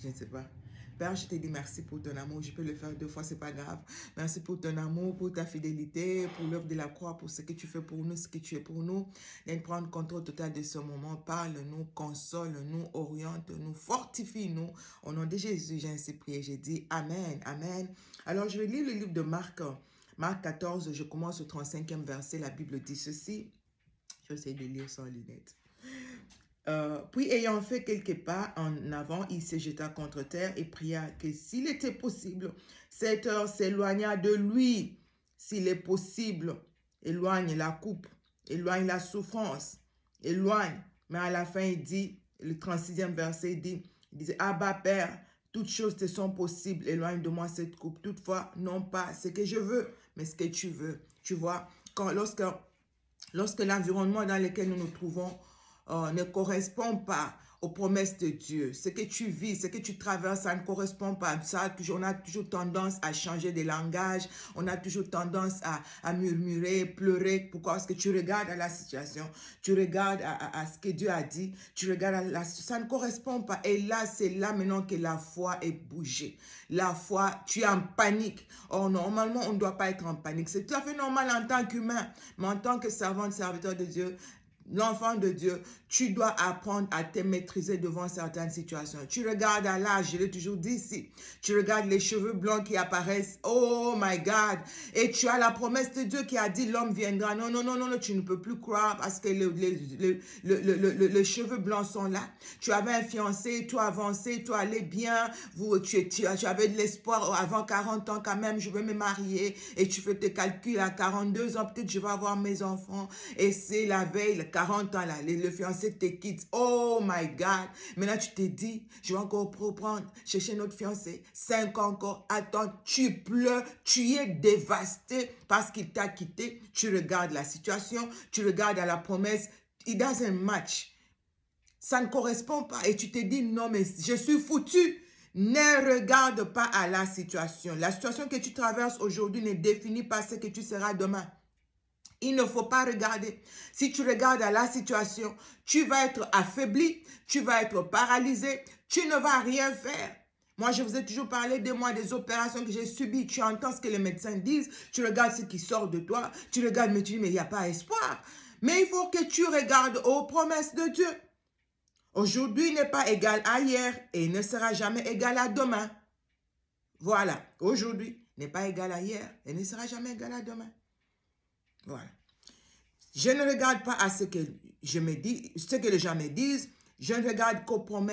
Je ne sais pas. Père, je te dis merci pour ton amour. Je peux le faire 2 fois, c'est pas grave. Merci pour ton amour, pour ta fidélité, pour l'œuvre de la croix, pour ce que tu fais pour nous, ce que tu es pour nous. Viens prendre contrôle total de ce moment. Parle-nous, console-nous, oriente-nous, fortifie-nous. Au nom de Jésus, j'ai ainsi prié. J'ai dit Amen, Amen. Alors, je vais lire le livre de Marc. Marc 14, je commence au 35e verset. La Bible dit ceci. Je vais essayer de lire sans lunettes. Puis ayant fait quelques pas en avant, il se jeta contre terre et pria que s'il était possible, cette heure s'éloignât de lui. S'il est possible, éloigne la coupe, éloigne la souffrance, éloigne. Mais à la fin, il dit, le 36e verset, il disait, Abba Père, toutes choses te sont possibles, éloigne de moi cette coupe. Toutefois, non pas ce que je veux, mais ce que tu veux. Tu vois, lorsque l'environnement dans lequel nous nous trouvons ne correspond pas aux promesses de Dieu. Ce que tu vis, ce que tu traverses, ça ne correspond pas à ça. On a toujours tendance à changer de langage. On a toujours tendance à murmurer, pleurer. Pourquoi? Parce que tu regardes à la situation. Tu regardes à ce que Dieu a dit. Tu regardes à la situation. Ça ne correspond pas. Et là, c'est là maintenant que la foi est bougée. La foi, tu es en panique. Or, normalement, on ne doit pas être en panique. C'est tout à fait normal en tant qu'humain. Mais en tant que servante, serviteur de Dieu, l'enfant de Dieu, tu dois apprendre à te maîtriser devant certaines situations. Tu regardes à l'âge, je l'ai toujours dit ici, tu regardes les cheveux blancs qui apparaissent, oh my God, et tu as la promesse de Dieu qui a dit l'homme viendra. Non, non, non, non, non, tu ne peux plus croire parce que les cheveux blancs sont là. Tu avais un fiancé, toi avancé, toi allais bien, tu avais de l'espoir avant 40 ans quand même, je vais me marier et tu fais tes calculs à 42 ans, peut-être je vais avoir mes enfants et c'est la veille, 40 ans là, le fiancé te quitte. Oh my God. Maintenant tu te dis, je vais encore reprendre, chercher notre fiancé. 5 ans encore, attends, tu pleures, tu es dévasté parce qu'il t'a quitté. Tu regardes la situation, tu regardes à la promesse, it doesn't match. Ça ne correspond pas et tu te dis, non mais je suis foutu. Ne regarde pas à la situation. La situation que tu traverses aujourd'hui ne définit pas ce que tu seras demain. Il ne faut pas regarder. Si tu regardes à la situation, tu vas être affaibli, tu vas être paralysé, tu ne vas rien faire. Moi, je vous ai toujours parlé de moi, des opérations que j'ai subies. Tu entends ce que les médecins disent, tu regardes ce qui sort de toi, tu regardes, mais tu dis, mais il n'y a pas espoir. Mais il faut que tu regardes aux promesses de Dieu. Aujourd'hui n'est pas égal à hier et ne sera jamais égal à demain. Voilà, aujourd'hui n'est pas égal à hier et ne sera jamais égal à demain. Voilà. Je ne regarde pas à ce que je me dis, ce que les gens me disent. Je ne regarde qu'aux promesses.